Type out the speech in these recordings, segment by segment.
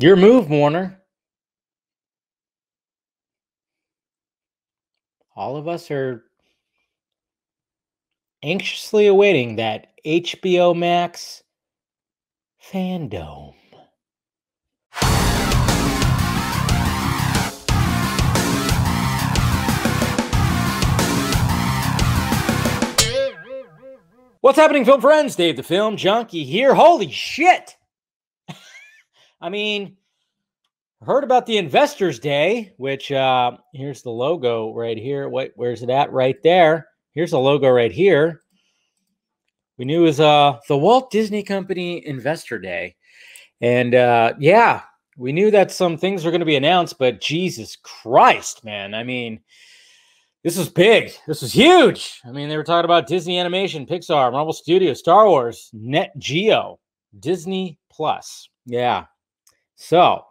Your move, Warner. All of us are anxiously awaiting that HBO Max fandom. What's happening, film friends? Dave the Film Junkie here. Holy shit! I mean, heard about the Investors Day, which here's the logo right here. Where's it at? Right there. Here's the logo right here. We knew it was the Walt Disney Company Investor Day. And yeah, we knew that some things were going to be announced, but Jesus Christ, man. I mean, this was big. This was huge. I mean, they were talking about Disney Animation, Pixar, Marvel Studios, Star Wars, Net Geo, Disney Plus. Yeah. So,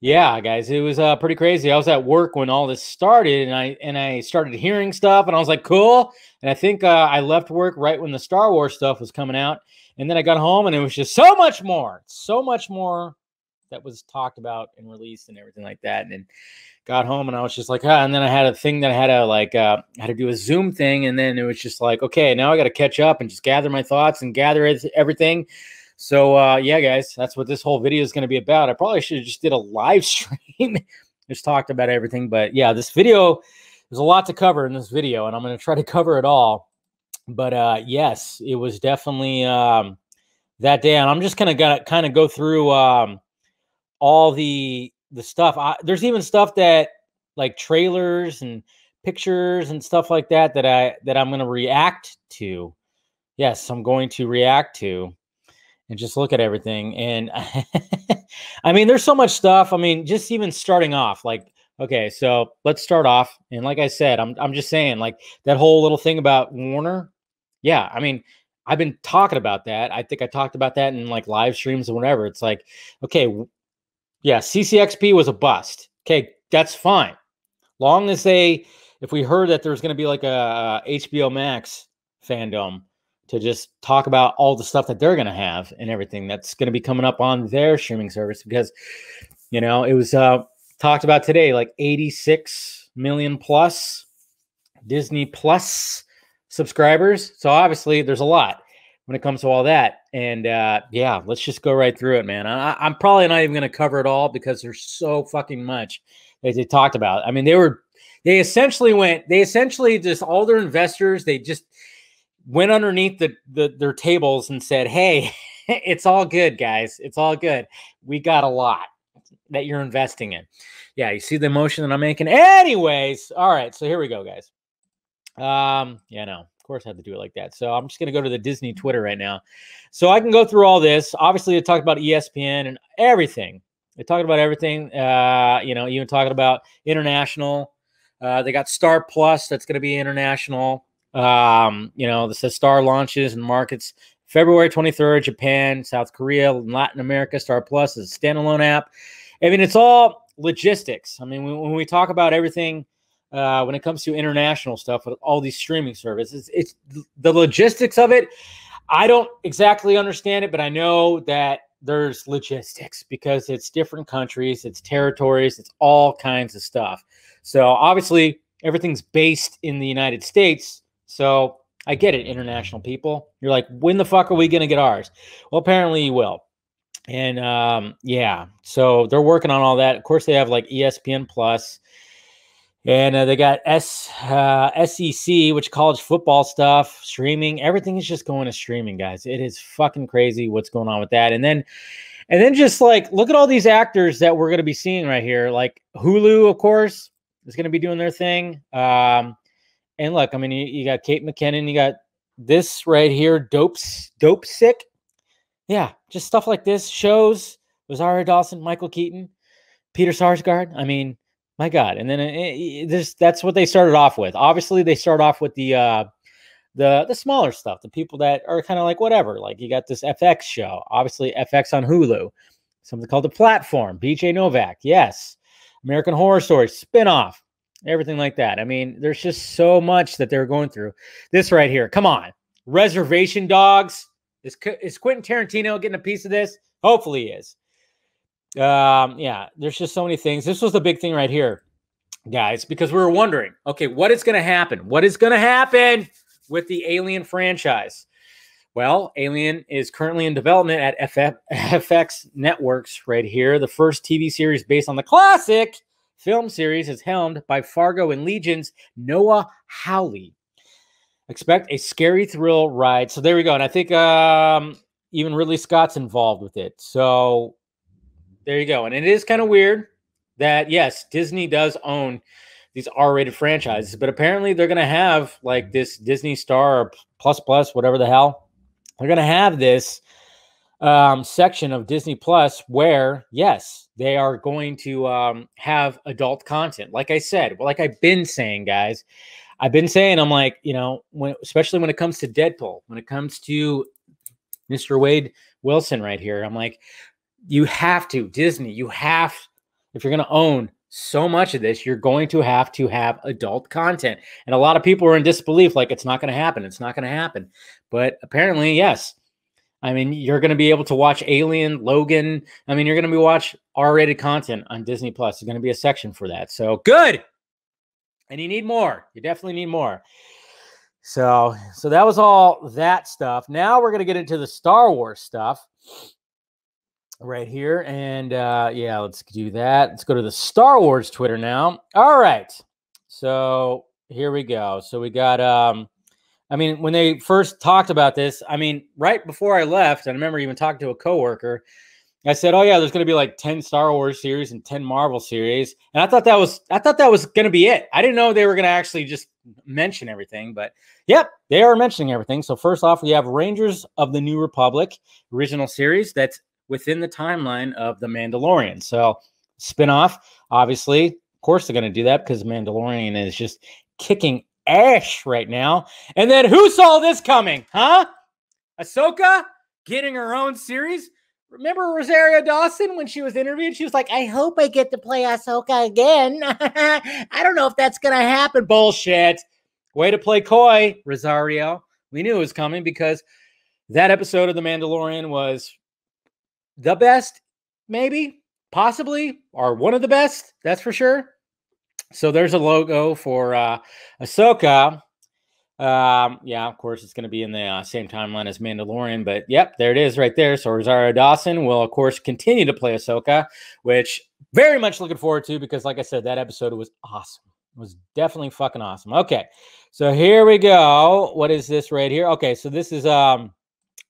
yeah, guys, it was pretty crazy. I was at work when all this started, and I started hearing stuff, and I was like, cool. And I think I left work right when the Star Wars stuff was coming out, and then I got home, and it was just so much more that was talked about and released and everything like that. And then got home, and I was just like, and then I had a thing that I had to like had to do a Zoom thing, and then it was just like, okay, now I got to catch up and just gather my thoughts and gather everything. So yeah, guys, that's what this whole video is going to be about. I probably should have just did a live stream, just talked about everything. But yeah, this video, there's a lot to cover in this video, and I'm going to try to cover it all. But yes, it was definitely that day, and I'm just going to kind of go through all the stuff. There's even stuff that like trailers and pictures and stuff like that I'm going to react to. Yes, I'm going to react to. And just look at everything. And I mean, there's so much stuff. I mean, just even starting off, like, okay, so let's start off. And like I said, I'm just saying, like, that whole little thing about Warner. Yeah, I mean, I've been talking about that. I think I talked about that in like live streams or whatever. It's like, okay, yeah, CCXP was a bust. Okay, that's fine. Long as if we heard that there's going to be like a HBO Max fandom, to just talk about all the stuff that they're going to have and everything that's going to be coming up on their streaming service, because, you know, it was talked about today, like 86 million plus Disney Plus subscribers. So obviously there's a lot when it comes to all that. And yeah, let's just go right through it, man. I'm probably not even going to cover it all because there's so fucking much that they talked about. I mean, they essentially just all their investors, they just went underneath their tables and said, hey, it's all good, guys. It's all good. We got a lot that you're investing in. Yeah, you see the motion that I'm making? Anyways, all right, so here we go, guys. Yeah, no, of course I had to do it like that. So I'm just going to go to the Disney Twitter right now. So I can go through all this. Obviously, they talked about ESPN and everything. They talked about everything, you know, even talking about international. They got Star Plus that's going to be international. You know, this says Star launches and markets February 23rd, Japan, South Korea, Latin America. Star Plus is a standalone app. I mean, it's all logistics. I mean, when we talk about everything, when it comes to international stuff with all these streaming services, it's the logistics of it. I don't exactly understand it, but I know that there's logistics because it's different countries, it's territories, it's all kinds of stuff. So obviously everything's based in the United States. So I get it, international people. You're like, when the fuck are we going to get ours? Well, apparently you will. And yeah, so they're working on all that. Of course, they have like ESPN Plus, and they got SEC, which college football stuff, streaming. Everything is just going to streaming, guys. It is fucking crazy what's going on with that. And then just like, look at all these actors that we're going to be seeing right here. Like Hulu, of course, is going to be doing their thing. And look, I mean, you got Kate McKinnon, you got this right here, Dope Sick. Yeah, just stuff like this. Shows, Rosario Dawson, Michael Keaton, Peter Sarsgaard. I mean, my God. And then that's what they started off with. Obviously, they start off with the smaller stuff, the people that are kind of like whatever. Like you got this FX show, obviously FX on Hulu, something called The Platform, BJ Novak. Yes, American Horror Story spinoff. Everything like that. I mean, there's just so much that they're going through. This right here. Come on. Reservation Dogs. Is Quentin Tarantino getting a piece of this? Hopefully he is. Yeah, there's just so many things. This was the big thing right here, guys, because we were wondering, okay, what is going to happen? What is going to happen with the Alien franchise? Well, Alien is currently in development at FX Networks right here. The first TV series based on the classic film series is helmed by Fargo and Legion's Noah Hawley. Expect a scary thrill ride. So there we go. And I think even Ridley Scott's involved with it. So there you go. And it is kind of weird that, yes, Disney does own these R-rated franchises, but apparently they're going to have like this Disney Star or plus, whatever the hell. They're going to have this section of Disney Plus where, yes, they are going to have adult content. Like I said, like I've been saying, guys, I'm like, you know, especially when it comes to Deadpool, when it comes to Mr. Wade Wilson right here, I'm like, you have to, Disney, you have, if you're going to own so much of this, you're going to have adult content. And a lot of people are in disbelief, like it's not going to happen. It's not going to happen. But apparently, yes. I mean, you're going to be able to watch Alien, Logan. I mean, you're going to be watch R-rated content on Disney Plus. There's going to be a section for that. So good. And you need more. You definitely need more. So that was all that stuff. Now we're going to get into the Star Wars stuff right here. And yeah, let's do that. Let's go to the Star Wars Twitter now. All right. So here we go. So we got, I mean, when they first talked about this, I mean, right before I left, I remember even talking to a coworker, I said, oh yeah, there's going to be like 10 Star Wars series and 10 Marvel series. And I thought that was going to be it. I didn't know they were going to actually just mention everything, but yep, they are mentioning everything. So first off, we have Rangers of the New Republic original series that's within the timeline of The Mandalorian. So spinoff, obviously, of course they're going to do that because Mandalorian is just kicking ass right now. And then who saw this coming? Huh? AHSOKA getting her own series? Remember Rosario Dawson when she was interviewed? She was like, I hope I get to play AHSOKA again. I don't know if that's going to happen. Bullshit. Way to play coy, Rosario. We knew it was coming because that episode of The Mandalorian was the best, maybe, possibly, or one of the best. That's for sure. So there's a logo for AHSOKA. Yeah, of course, it's going to be in the same timeline as Mandalorian, but yep, there it is right there. So Rosario Dawson will, of course, continue to play AHSOKA, which very much looking forward to because, like I said, that episode was awesome. It was definitely fucking awesome. Okay, so here we go. What is this right here? Okay, so this is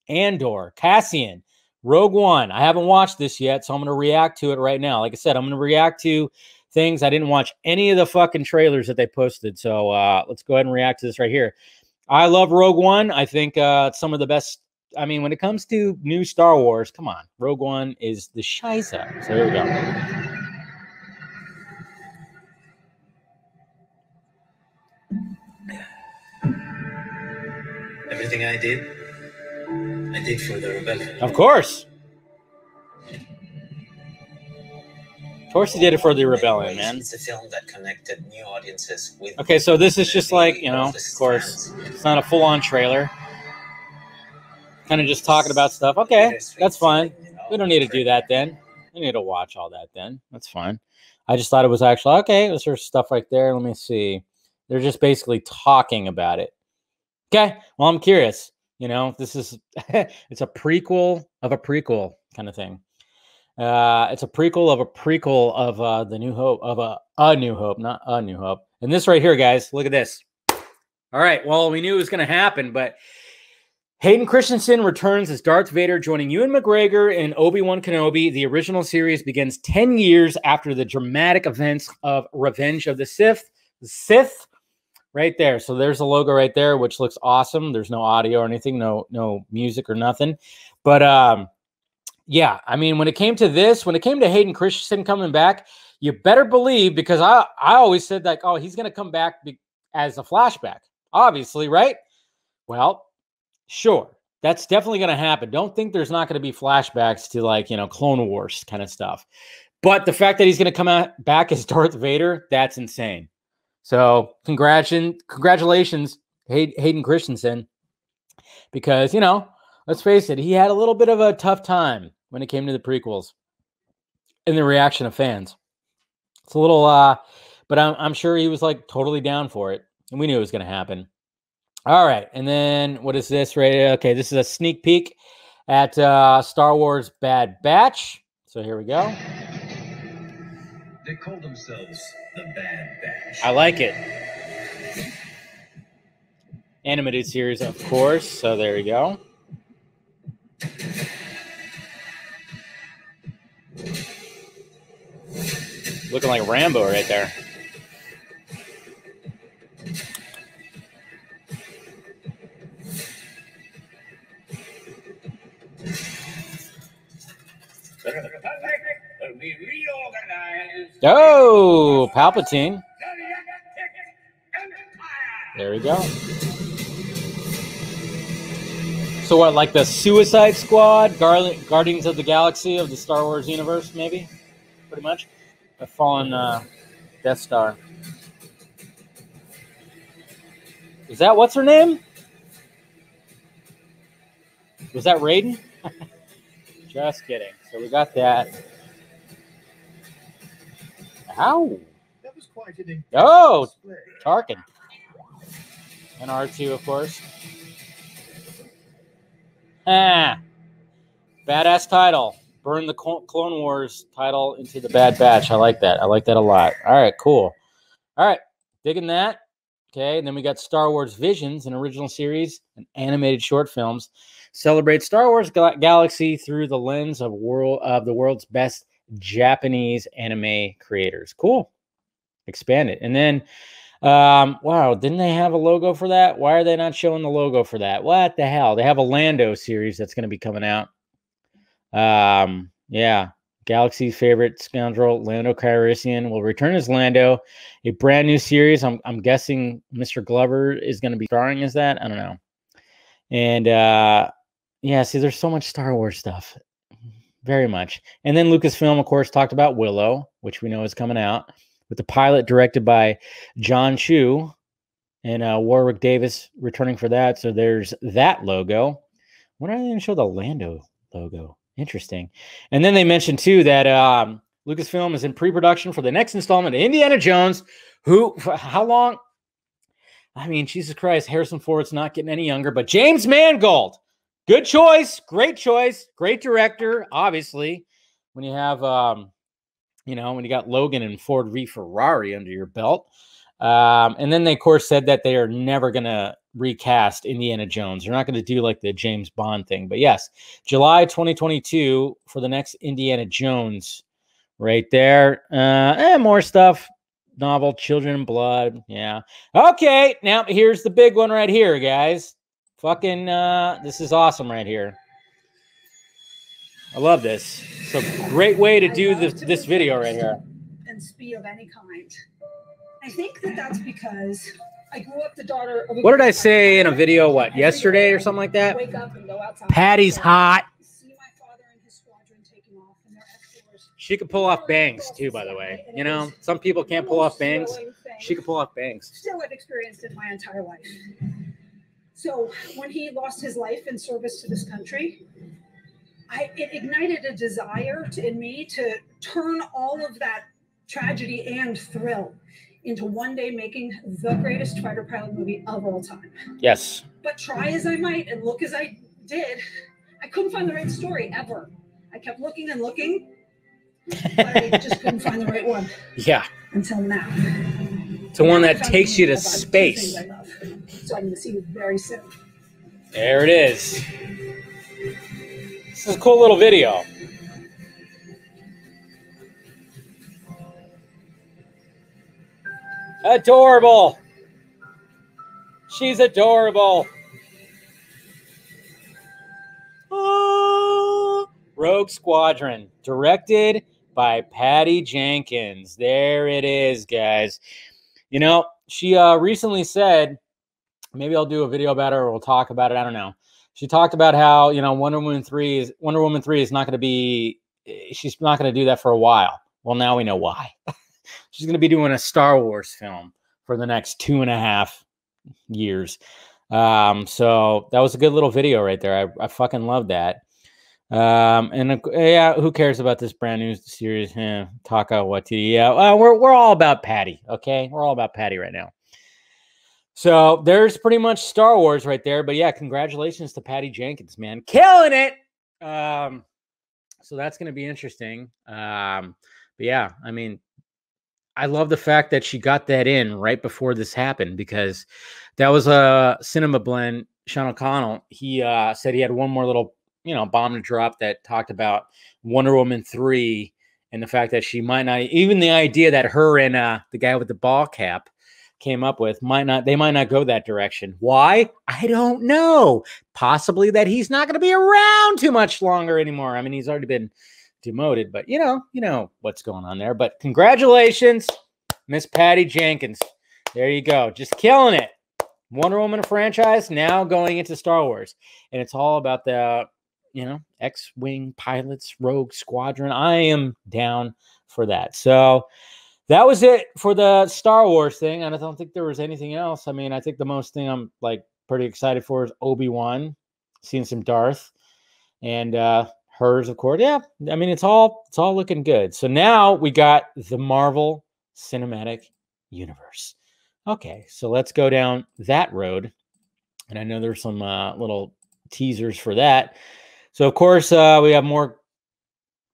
Andor, Cassian, Rogue One. I haven't watched this yet, so I'm going to react to it right now. Like I said, I'm going to react to things. I didn't watch any of the fucking trailers that they posted. So let's go ahead and react to this right here. I love Rogue One. I think it's some of the best. I mean, when it comes to new Star Wars, come on. Rogue One is the shiza. So here we go. Everything I did for the rebellion. Of course. Of course he did it for the rebellion, man. It's a film that connected new audiences with. Okay, so this is just like, you know, of course, it's not a full-on trailer. Kind of just talking about stuff. Okay, that's fine. We don't need to do that then. We need to watch all that then. That's fine. I just thought it was actually, okay, there's sort of stuff right there. Let me see. They're just basically talking about it. Okay, well, I'm curious. You know, this is, it's a prequel of a prequel kind of thing. It's a prequel of a prequel of the New Hope, of a New Hope, not a New Hope. And this right here, guys, look at this. All right, well, we knew it was going to happen, but Hayden Christensen returns as Darth Vader, joining Ewan McGregor in Obi-Wan Kenobi. The original series begins 10 years after the dramatic events of Revenge of the Sith. The Sith, right there. So there's a logo right there, which looks awesome. There's no audio or anything, no music or nothing. But yeah, I mean, when it came to this, when it came to Hayden Christensen coming back, you better believe, because I always said like, oh, he's going to come back as a flashback, obviously, right? Well, sure, that's definitely going to happen. Don't think there's not going to be flashbacks to, like, you know, Clone Wars kind of stuff. But the fact that he's going to come back as Darth Vader, that's insane. So congratulations, Hayden Christensen, because, you know, let's face it, he had a little bit of a tough time when it came to the prequels. and the reaction of fans. It's a little, but I'm sure he was like totally down for it, and we knew it was going to happen. All right, and then what is this right here? Okay, this is a sneak peek at Star Wars Bad Batch. So here we go. They call themselves the Bad Batch. I like it. Animated series, of course. So there we go. Looking like Rambo right there. Oh, Palpatine. There we go. So what, like the Suicide Squad, Guardians of the Galaxy of the Star Wars universe, maybe? Pretty much. A fallen Death Star. Is that, what's her name? Was that Raiden? Just kidding. So we got that. Ow. That was quite an Oh, display. Tarkin. And R2, of course. Ah. Badass title. Burn the Clone Wars title into the Bad Batch. I like that. I like that a lot. All right, cool. All right, digging that. Okay, and then we got Star Wars Visions, an original series and animated short films. Celebrate Star Wars Galaxy through the lens of the world's best Japanese anime creators. Cool. Expand it. And then, wow, didn't they have a logo for that? Why are they not showing the logo for that? What the hell? They have a Lando series that's going to be coming out. Yeah. Galaxy's favorite scoundrel, Lando Calrissian, will return as Lando. A brand new series. I'm guessing Mr. Glover is going to be starring as that. I don't know. And yeah, see, there's so much Star Wars stuff. Very much. And then Lucasfilm, of course, talked about Willow, which we know is coming out, with the pilot directed by John Chu and Warwick Davis returning for that. So there's that logo. Why don't they even show the Lando logo? Interesting. And then they mentioned, too, that Lucasfilm is in pre-production for the next installment of Indiana Jones, how long? I mean, Jesus Christ, Harrison Ford's not getting any younger, but James Mangold, good choice, great director, obviously, when you have, when you got Logan and Ford v Ferrari under your belt. And then they, of course, said that they are never going to recast Indiana Jones. They're not going to do like the James Bond thing. But yes, July 2022 for the next Indiana Jones right there. And more stuff. Novel, Children in Blood. Yeah. Okay, now here's the big one right here, guys. Fucking, this is awesome right here. I love this. It's a great way to do this video right here. And speed of any kind. I think that's because I grew up the daughter of. What did I say in a video? What, yesterday or something like that? Wake up and go outside. Patty's hot. See my father and his squadron taking off, and their X-Force. She could pull off bangs too, by the way. You know, some people can't pull off bangs. She could pull off bangs. Still had experienced it my entire life. So when he lost his life in service to this country, it ignited a desire in me to turn all of that tragedy and thrill into one day making the greatest fighter pilot movie of all time. Yes. But try as I might and look as I did, I couldn't find the right story ever. I kept looking and looking, but I just couldn't find the right one. Yeah. Until now. It's the one that takes you to space. I love. So I'm going to see you very soon. There it is. This is a cool little video. Adorable. She's adorable. Oh, Rogue Squadron, directed by Patty Jenkins. There it is, guys. You know, she recently said, maybe I'll do a video about it or we'll talk about it. I don't know. She talked about how, you know, Wonder Woman 3 is not going to be, she's not going to do that for a while. Well, now we know why. She's going to be doing a Star Wars film for the next 2.5 years. So that was a good little video right there. I fucking love that. Yeah, who cares about this brand new series? Taka Waititi. Yeah, we're all about Patty. Okay, we're all about Patty right now. So there's pretty much Star Wars right there. But yeah, congratulations to Patty Jenkins, man, killing it. So that's going to be interesting. But yeah, I mean, I love the fact that she got that in right before this happened, because that was a Cinema Blend. Sean O'Connell, he said he had one more little, bomb to drop that talked about Wonder Woman 3 and the fact that she might not, even the idea that her and the guy with the ball cap came up with, they might not go that direction. Why? I don't know. Possibly that he's not going to be around too much longer anymore. I mean, he's already been demoted, but you know what's going on there. But congratulations, Miss Patty Jenkins. There you go. Just killing it. Wonder Woman franchise now going into Star Wars. And it's all about the, X-Wing pilots, Rogue Squadron. I am down for that. So that was it for the Star Wars thing. And I don't think there was anything else. I mean, I think the most thing I'm like pretty excited for is Obi-Wan, seeing some Darth, and hers, of course. Yeah, I mean, it's all looking good. So now we got the Marvel Cinematic Universe. Okay, so let's go down that road. And I know there's some little teasers for that. So, of course, we have more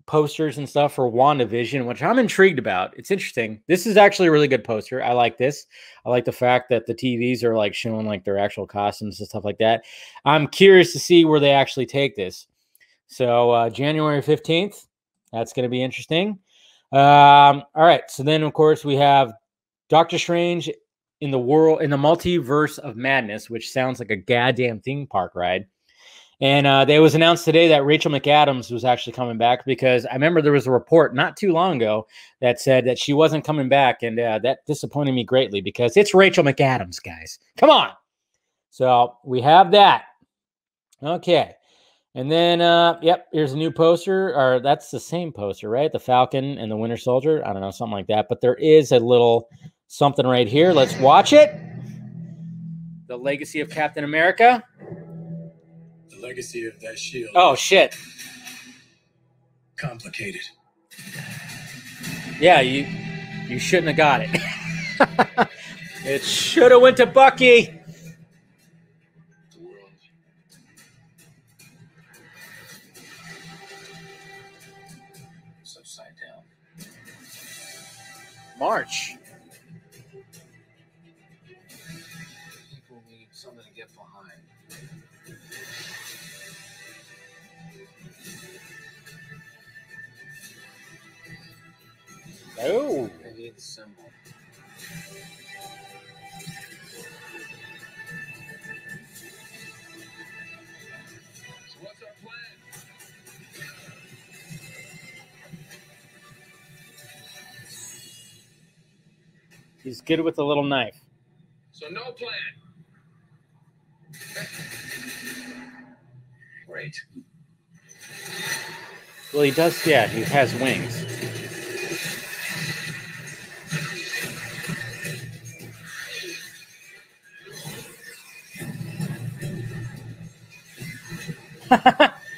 posters and stuff for WandaVision, which I'm intrigued about. It's interesting. This is actually a really good poster. I like this. I like the fact that the TVs are like showing like their actual costumes and stuff like that. I'm curious to see where they actually take this. So January 15th, that's going to be interesting. All right. So then, of course, we have Doctor Strange in the Multiverse of Madness, which sounds like a goddamn theme park ride. And it was announced today that Rachel McAdams was actually coming back, because I remember there was a report not too long ago that said that she wasn't coming back. And that disappointed me greatly, because it's Rachel McAdams, guys. Come on. So we have that. Okay. And then, yep, here's a new poster, or that's the same poster, right? The Falcon and the Winter Soldier. I don't know, something like that. But there is a little something right here. Let's watch it. The Legacy of Captain America. The legacy of that shield. Oh, shit. Complicated. Yeah, you shouldn't have got it. It should have went to Bucky. The world is upside down. March. People need something to get behind. Oh. They need the symbol. So what's our plan? He's good with a little knife. So no plan. Great. Well, he does, yeah, he has wings.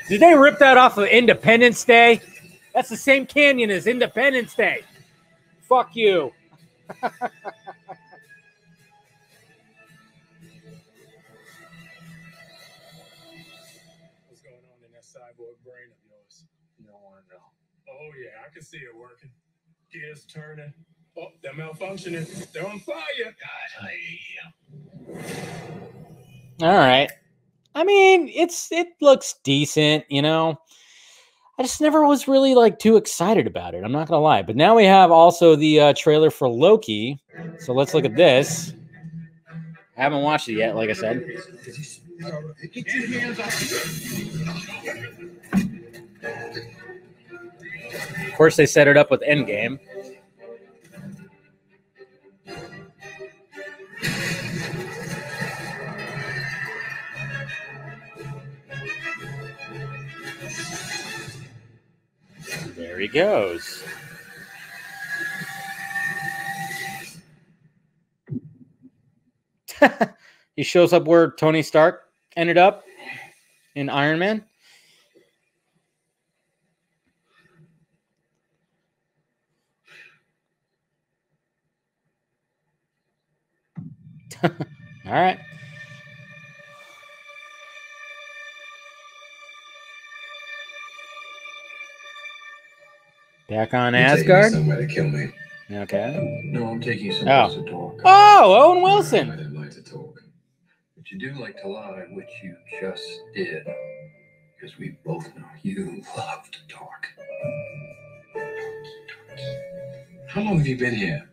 Did they rip that off of Independence Day? That's the same canyon as Independence Day. Fuck you. What's going on in that cyborg brain of yours? You don't want to know. Oh, yeah, I can see it working. Gears turning. Oh, they're malfunctioning. They're on fire. God, I hate you. All right. I mean, it looks decent, you know. I just never was really like too excited about it. I'm not gonna lie. But now we have also the trailer for Loki. So let's look at this. I haven't watched it yet, like I said. Get your hands Of course, they set it up with Endgame. There he goes. He shows up where Tony Stark ended up in Iron Man. All right. Back on Asgard. Somewhere to kill me. Okay. No, I'm taking you somewhere to talk. Oh, Owen Wilson. I don't like to talk, but you do like to lie, which you just did. Because we both know you love to talk. How long have you been here?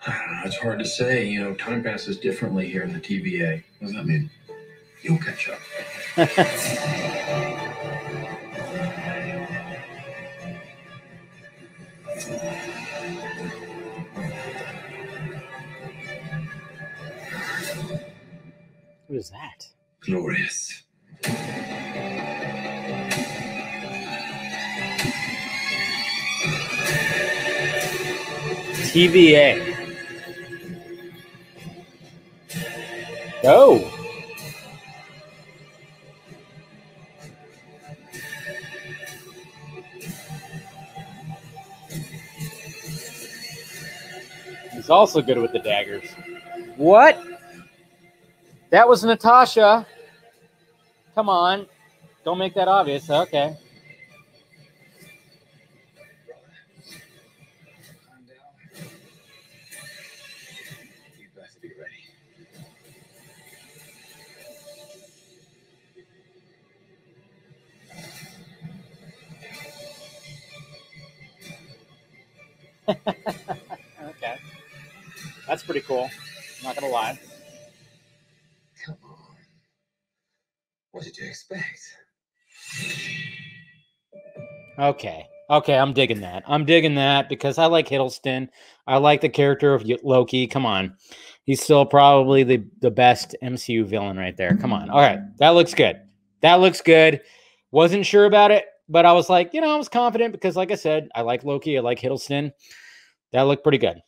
I don't know, it's hard to say. You know, time passes differently here in the TVA. What does that mean? You'll catch up. Who is that? Glorious. TVA. Oh. He's also good with the daggers. What? That was Natasha. Come on. Don't make that obvious. Okay. You best be ready. Okay. That's pretty cool. I'm not going to lie. Come on. What did you expect? Okay. Okay, I'm digging that. I'm digging that because I like Hiddleston. I like the character of Loki. Come on. He's still probably the best MCU villain right there. Come on. All right. That looks good. That looks good. Wasn't sure about it, but I was like, I was confident because, like I said, I like Loki. I like Hiddleston. That looked pretty good.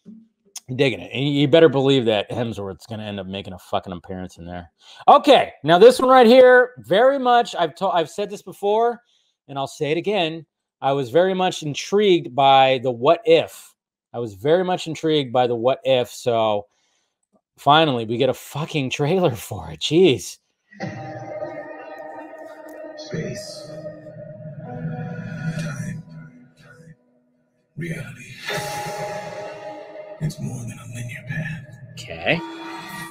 Digging it. And you better believe that Hemsworth's going to end up making a fucking appearance in there. Okay. Now, this one right here, very much, I've said this before, and I'll say it again. I was very much intrigued by the what if. I was very much intrigued by the what if. So finally, we get a fucking trailer for it. Jeez. Space. Time. Reality. It's more than a linear path. Okay.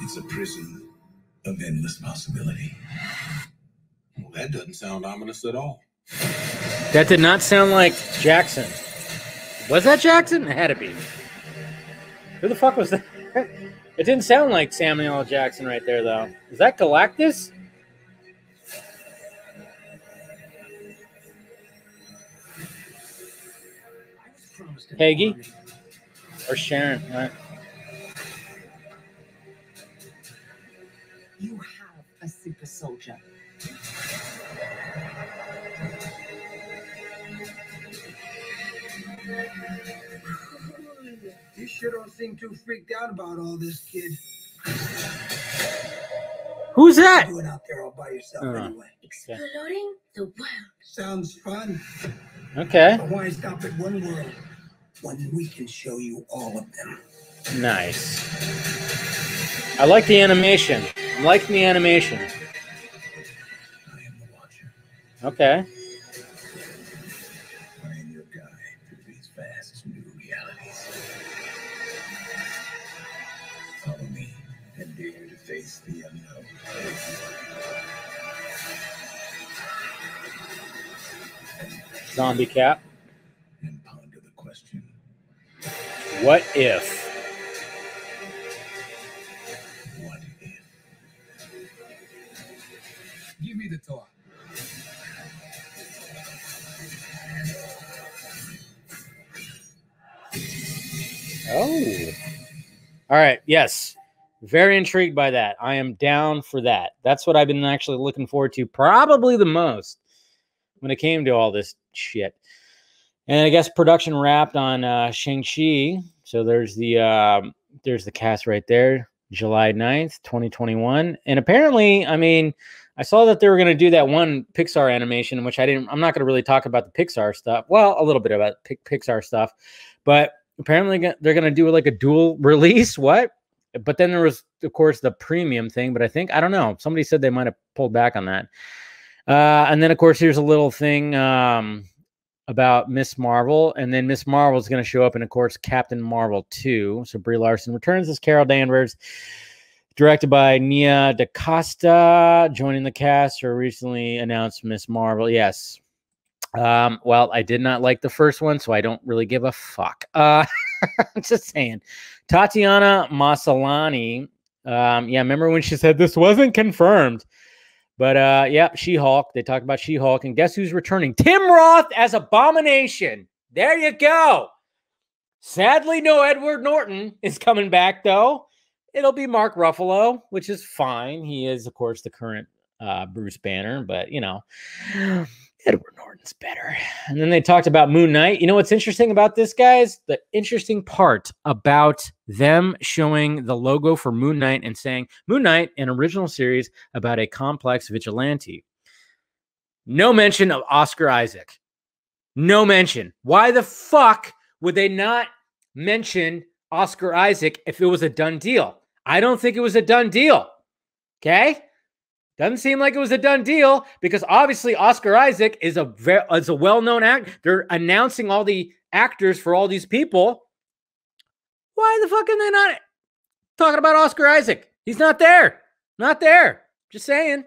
It's a prison of endless possibility. Well, that doesn't sound ominous at all. That did not sound like Jackson. Was that Jackson? It had to be. Who the fuck was that? It didn't sound like Samuel L. Jackson right there, though. Is that Galactus? Peggy? Or Sharon, right? You have a super soldier. You sure don't seem too freaked out about all this, kid. Who's that? Do it out there all by yourself anyway. Exploring the world. Sounds fun. Okay. But why stop at one world when we can show you all of them? Nice. I like the animation. I'm liking the animation. I am the Watcher. Okay. I am your guide through these vast new realities. Follow me and dare to face the unknown. Zombie Cap. And ponder the question. What if? What if? Give me the talk. Oh. All right. Yes. Very intrigued by that. I am down for that. That's what I've been actually looking forward to probably the most when it came to all this shit. And I guess production wrapped on Shang-Chi. So there's the cast right there. July 9th, 2021. And apparently, I mean, I saw that they were going to do that one Pixar animation, which I'm not going to really talk about the Pixar stuff. Well, a little bit about Pixar stuff, but apparently they're going to do like a dual release. What? But then there was, of course, the premium thing. But I don't know. Somebody said they might have pulled back on that. And then, of course, here's a little thing about Miss Marvel. And then Miss Marvel is going to show up in, of course, Captain Marvel 2. So Brie Larson returns as Carol Danvers, directed by Nia DaCosta, joining the cast for recently announced Miss Marvel. Yes. Well, I did not like the first one, so I don't really give a fuck. Just saying. Tatiana Maslany. Yeah, remember when she said this wasn't confirmed? But yeah, She-Hulk. They talked about She-Hulk, and guess who's returning? Tim Roth as Abomination. There you go. Sadly, no Edward Norton is coming back, though. It'll be Mark Ruffalo, which is fine. He is, of course, the current Bruce Banner, but you know, Edward Norton's better. And then they talked about Moon Knight. You know what's interesting about this, guys? The interesting part about them showing the logo for Moon Knight and saying Moon Knight, an original series about a complex vigilante. No mention of Oscar Isaac. No mention. Why the fuck would they not mention Oscar Isaac if it was a done deal? I don't think it was a done deal. Okay? Doesn't seem like it was a done deal because obviously Oscar Isaac is a well-known actor. They're announcing all the actors for all these people. Why the fuck are they not talking about Oscar Isaac? He's not there. Not there. Just saying.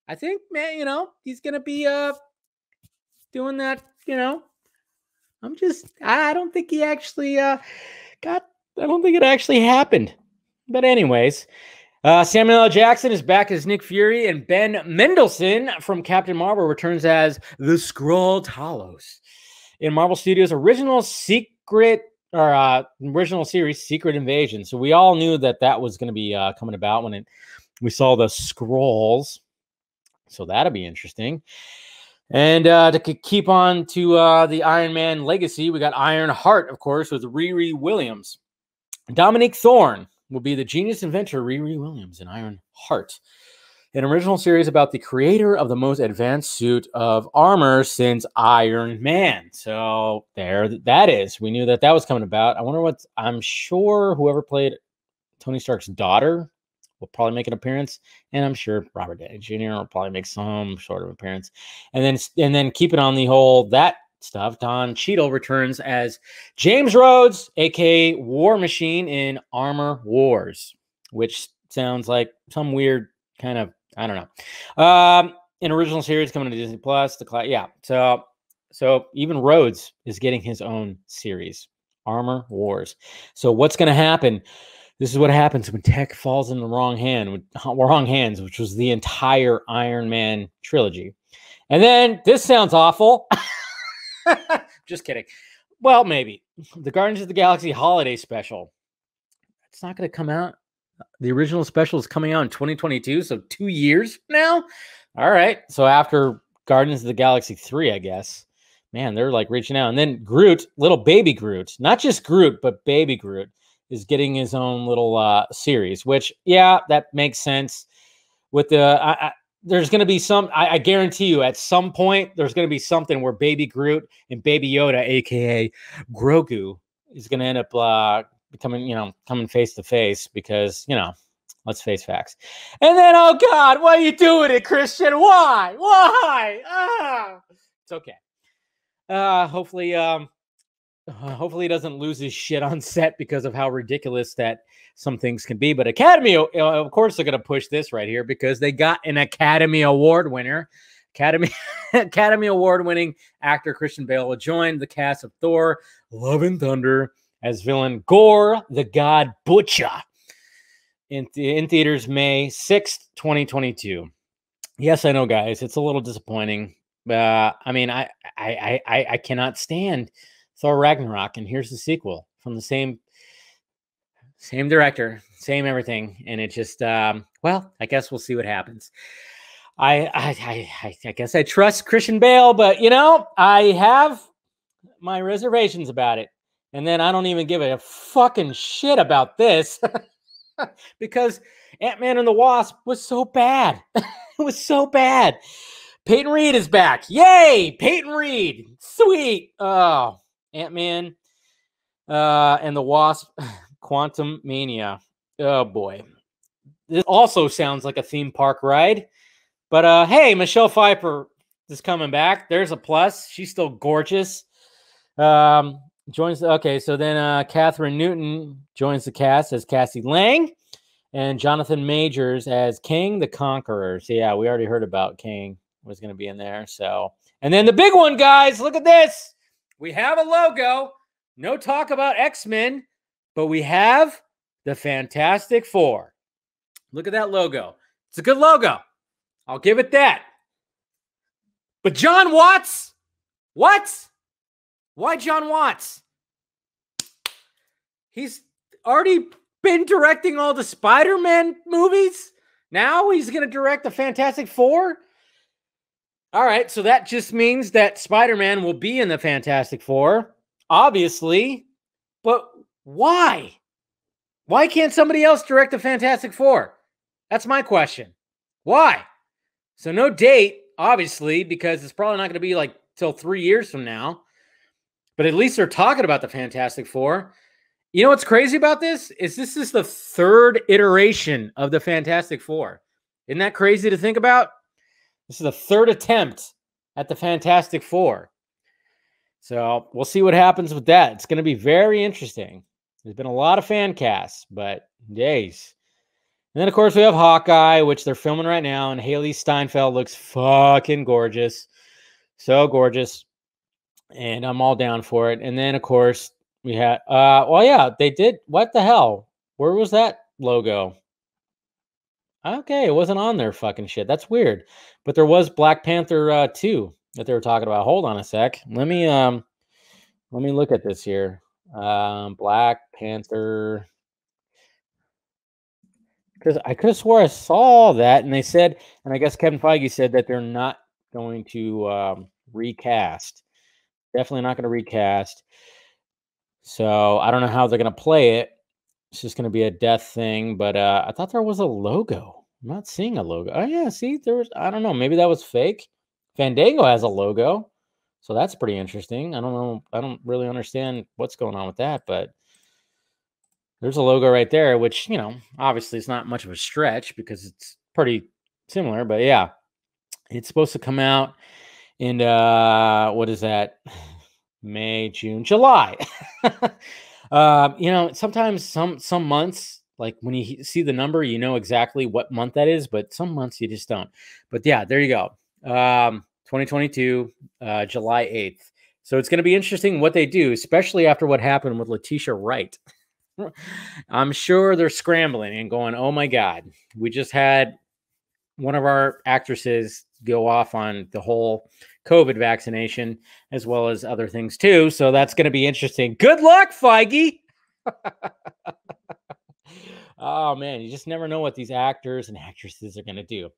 I think, man, you know, he's going to be doing that, you know. I don't think he actually I don't think it actually happened. But anyways, Samuel L. Jackson is back as Nick Fury, and Ben Mendelsohn from Captain Marvel returns as the Skrull Talos in Marvel Studios' original series, Secret Invasion. So we all knew that was going to be coming about when we saw the Skrulls. So that'll be interesting. And to keep on to the Iron Man legacy, we got Iron Heart, of course, with Riri Williams. Dominique Thorne will be the genius inventor Riri Williams in Iron Heart, an original series about the creator of the most advanced suit of armor since Iron Man. So there that is. We knew that was coming about. I'm sure whoever played Tony Stark's daughter will probably make an appearance, and I'm sure Robert Downey Jr. will probably make some sort of appearance. And then keep it on the whole that stuff. Don Cheadle returns as James Rhodes, aka War Machine, in Armor Wars, which sounds like some weird kind of, I don't know. An original series coming to Disney Plus. Yeah. So even Rhodes is getting his own series, Armor Wars. So what's going to happen? This is what happens when tech falls in the wrong hands, which was the entire Iron Man trilogy. And then this sounds awful. Just kidding. Well, maybe. The Guardians of the Galaxy holiday special. It's not going to come out. The original special is coming out in 2022, so 2 years now. All right. So after Guardians of the Galaxy 3, I guess. Man, they're like reaching out. And then Groot, little baby Groot, not just Groot, but baby Groot, is getting his own little series, which, yeah, that makes sense. With the there's going to be I guarantee you at some point there's going to be something where baby Groot and baby Yoda, aka Grogu, is going to end up coming face to face because, let's face facts. And then, oh God, why are you doing it, Christian? Why? It's okay. Hopefully he doesn't lose his shit on set because of how ridiculous that some things can be. But Academy, of course, they're going to push this right here because they got an Academy Award winner. Academy Award winning actor Christian Bale will join the cast of Thor: Love and Thunder as villain Gore the God Butcher in theaters May 6th, 2022. Yes, I know, guys, it's a little disappointing. I mean, I cannot stand Thor Ragnarok, and here's the sequel from the same director, same everything, and it just well, I guess we'll see what happens. I guess I trust Christian Bale, but I have my reservations about it. And then I don't even give a fucking shit about this because Ant-Man and the Wasp was so bad. It was so bad. Peyton Reed is back. Yay! Peyton Reed. Sweet. Oh, Ant-Man and the Wasp, Quantum Mania. Oh boy. This also sounds like a theme park ride. But hey, Michelle Pfeiffer is coming back. There's a plus. She's still gorgeous. Joins. Okay, so then Catherine Newton joins the cast as Cassie Lang, and Jonathan Majors as King the Conqueror. So yeah, we already heard about King was going to be in there. So, and then the big one, guys. Look at this. We have a logo. No talk about X-Men, but we have the Fantastic Four. Look at that logo. It's a good logo. I'll give it that. But John Watts? What? Why John Watts? He's already been directing all the Spider-Man movies. Now he's going to direct the Fantastic Four? All right, so that just means that Spider-Man will be in the Fantastic Four, obviously. But why? Why can't somebody else direct the Fantastic Four? That's my question. Why? So no date, obviously, because it's probably not going to be like till 3 years from now. But at least they're talking about the Fantastic Four. You know what's crazy about this? This is the third iteration of the Fantastic Four. Isn't that crazy to think about? This is the third attempt at the Fantastic Four. So we'll see what happens with that. It's going to be very interesting. There's been a lot of fan casts, but days. And then, of course, we have Hawkeye, which they're filming right now, and Haley Steinfeld looks fucking gorgeous. So gorgeous. And I'm all down for it. And then, of course, we had, well, yeah, they did. What the hell? Where was that logo? Okay, it wasn't on their fucking shit. That's weird. But there was Black Panther 2 that they were talking about. Hold on a sec. Let me look at this here. Black Panther. Because I could have swore I saw that, and they said, and I guess Kevin Feige said that they're not going to recast. Definitely not going to recast. So I don't know how they're going to play it. It's just going to be a death thing. But I thought there was a logo. I'm not seeing a logo. Oh, yeah. See, there was, I don't know. Maybe that was fake. Fandango has a logo. So that's pretty interesting. I don't know. I don't really understand what's going on with that. But there's a logo right there, which, you know, obviously it's not much of a stretch because it's pretty similar. But yeah, it's supposed to come out in, what is that? May, June, July. You know, sometimes some months, like when you see the number, you know exactly what month that is, but some months you just don't. But yeah, there you go. 2022, July 8th. So it's going to be interesting what they do, especially after what happened with Letitia Wright. I'm sure they're scrambling and going, oh my God, we just had one of our actresses go off on the whole COVID vaccination, as well as other things too. So that's going to be interesting. Good luck, Feige. Oh man, you just never know what these actors and actresses are going to do.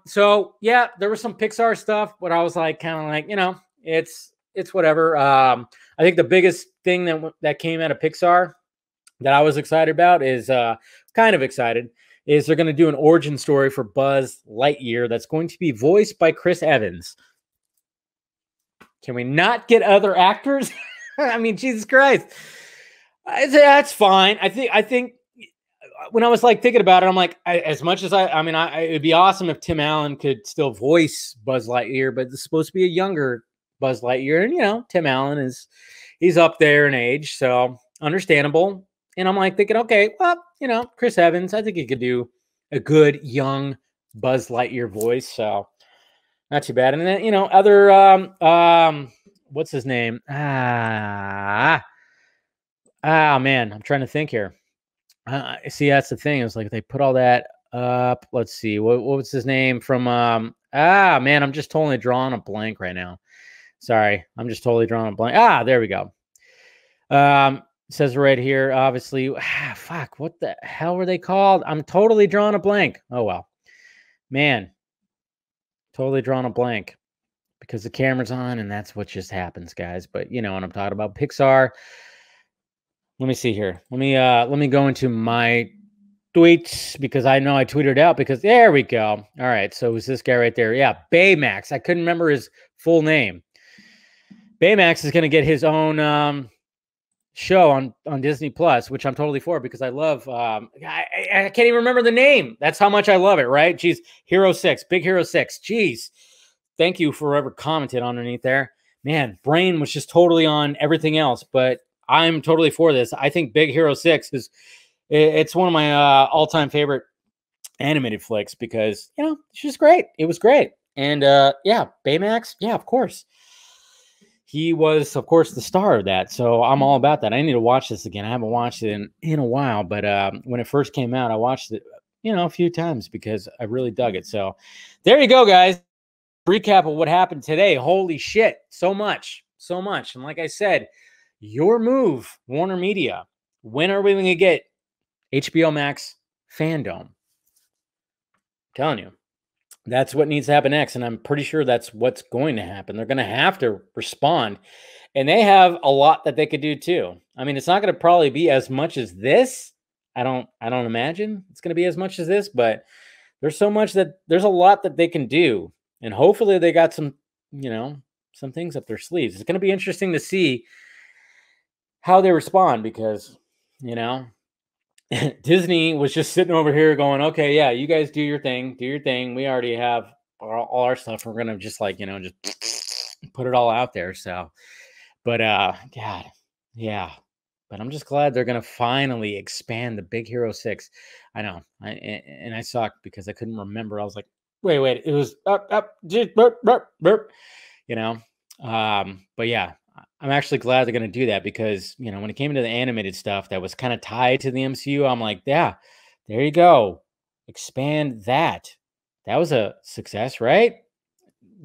So yeah, there was some Pixar stuff, but I was like, kind of like, you know, it's whatever. I think the biggest thing that came out of Pixar that I was excited about is kind of excited is they're going to do an origin story for Buzz Lightyear that's going to be voiced by Chris Evans. Can we not get other actors? I mean, Jesus Christ. That's fine. I think when I was like thinking about it, I'm like, as much as it'd be awesome if Tim Allen could still voice Buzz Lightyear, but it's supposed to be a younger Buzz Lightyear. And, you know, Tim Allen he's up there in age, so understandable. And I'm like thinking, okay, well, you know, Chris Evans, I think he could do a good young Buzz Lightyear voice. So not too bad. And then, you know, other, what's his name? Man, I'm trying to think here. See, that's the thing. It's like they put all that up. Let's see. What was his name from, man, I'm just totally drawing a blank right now. Sorry. I'm just totally drawing a blank. There we go. It says right here, obviously, fuck, what the hell were they called? I'm totally drawing a blank. Oh, well. Man, totally drawing a blank because the camera's on and that's what just happens, guys. But you know what I'm talking about. Pixar. Let me see here. Let me go into my tweets because I know I tweeted out because there we go. All right. So it was this guy right there. Yeah. Baymax. I couldn't remember his full name. Baymax is going to get his own, show on Disney Plus, which I'm totally for because I love. I can't even remember the name. That's how much I love it, right? Jeez, Hero 6, Big Hero 6. Jeez, thank you for whoever commented underneath there. Man, brain was just totally on everything else, but I'm totally for this. I think Big Hero 6 it's one of my all-time favorite animated flicks because, you know, it's just great. It was great. And yeah, Baymax, yeah, of course. He was, of course, the star of that. So I'm all about that. I need to watch this again. I haven't watched it in a while, but when it first came out, I watched it, you know, a few times because I really dug it. So there you go, guys. Recap of what happened today. Holy shit. So much. So much. And like I said, your move, Warner Media. When are we going to get HBO Max Fandom? I'm telling you. That's what needs to happen next, and I'm pretty sure that's what's going to happen. They're going to have to respond, and they have a lot that they could do too. I mean, it's not going to probably be as much as this. I don't imagine it's going to be as much as this, but there's a lot that they can do, and hopefully they got some, you know, some things up their sleeves. It's going to be interesting to see how they respond because, you know, Disney was just sitting over here going, okay, yeah, you guys do your thing. We already have all our stuff. We're going to just like, you know, just put it all out there. So, but God, yeah. But I'm just glad they're going to finally expand the Big Hero 6. I know. I sucked because I couldn't remember. I was like, wait. It was burp, you know. But yeah. I'm actually glad they're going to do that because, you know, when it came into the animated stuff that was kind of tied to the MCU, I'm like, yeah, there you go. Expand that. That was a success, right?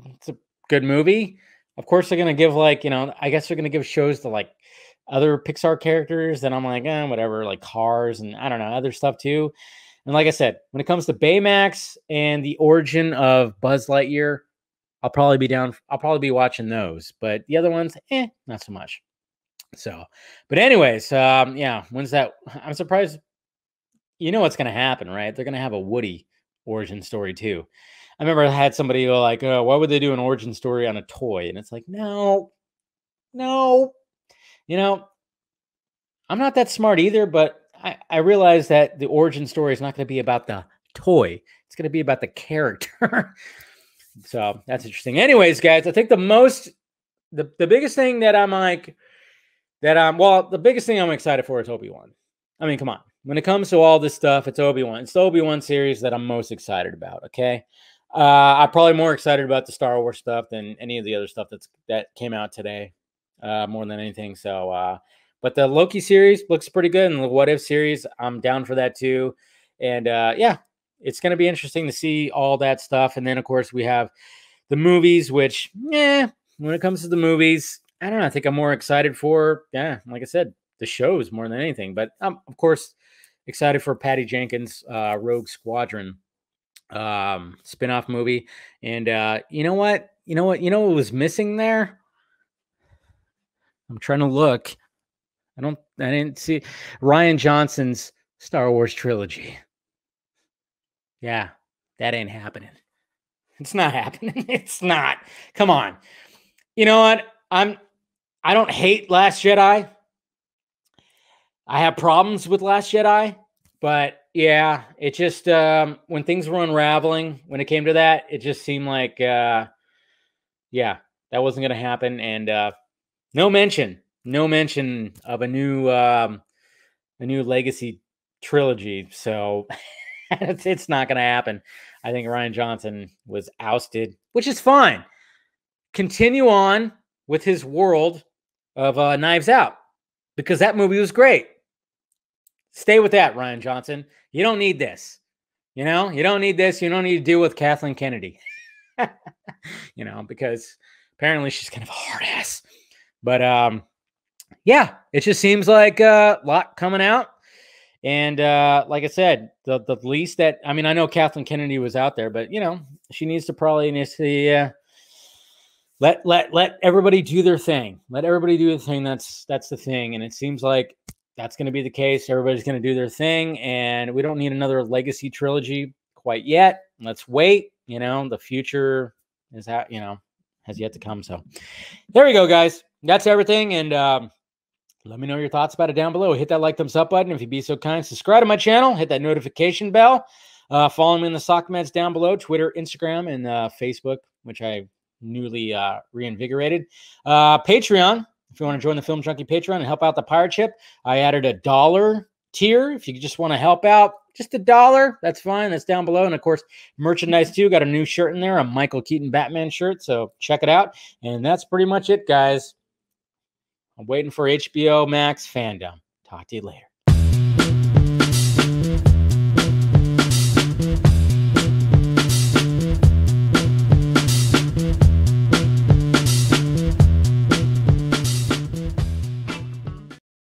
It's a good movie. Of course, they're going to give like, you know, I guess they're going to give shows to like other Pixar characters. And I'm like, whatever, like Cars and I don't know, other stuff too. And like I said, when it comes to Baymax and the origin of Buzz Lightyear, I'll probably be down. I'll probably be watching those, but the other ones, not so much. So, but anyways, yeah, when's that? I'm surprised. You know what's going to happen, right? They're going to have a Woody origin story too. I remember I had somebody go like, "Oh, why would they do an origin story on a toy?" And it's like, no. You know, I'm not that smart either, but I realize that the origin story is not going to be about the toy. It's going to be about the character. So that's interesting. Anyways, guys, I think the biggest thing that I'm like, the biggest thing I'm excited for is Obi-Wan. I mean, come on. When it comes to all this stuff, it's Obi-Wan. It's the Obi-Wan series that I'm most excited about, okay? I'm probably more excited about the Star Wars stuff than any of the other stuff that came out today, more than anything. So, but the Loki series looks pretty good, and the What If series, I'm down for that too. And yeah, it's going to be interesting to see all that stuff. And then, of course, we have the movies, which, when it comes to the movies, I don't know. I think I'm more excited for, like I said, the shows more than anything. But I'm, of course, excited for Patty Jenkins' Rogue Squadron spin-off movie. And you know what? You know what was missing there? I'm trying to look. I didn't see Rian Johnson's Star Wars trilogy. Yeah, that ain't happening. It's not happening. It's not. Come on. You know what? I don't hate Last Jedi. I have problems with Last Jedi, but yeah, it just when things were unraveling, when it came to that, it just seemed like yeah, that wasn't going to happen. And no mention of a new legacy trilogy. So it's not going to happen. I think Rian Johnson was ousted, which is fine. Continue on with his world of Knives Out because that movie was great. Stay with that, Rian Johnson. You don't need this. You know, you don't need this. You don't need to deal with Kathleen Kennedy. You know, because apparently she's kind of a hard ass. But yeah, it just seems like a lot coming out. And like I said, the least that, I mean, I know Kathleen Kennedy was out there, but, you know, she needs to let everybody do their thing. Let everybody do their thing. That's the thing. And it seems like that's going to be the case. Everybody's going to do their thing. And we don't need another legacy trilogy quite yet. Let's wait. You know, the future is has yet to come. So there we go, guys. That's everything. And Let me know your thoughts about it down below. Hit that like, thumbs up button if you'd be so kind. Subscribe to my channel. Hit that notification bell. Follow me in the sock meds down below. Twitter, Instagram, and Facebook, which I newly reinvigorated. Patreon, if you want to join the Film Junkie Patreon and help out the pirate ship. I added a $1 tier. If you just want to help out, just $1, that's fine. That's down below. And of course, merchandise too. Got a new shirt in there, a Michael Keaton Batman shirt. So check it out. And that's pretty much it, guys. I'm waiting for HBO Max fandom. Talk to you later.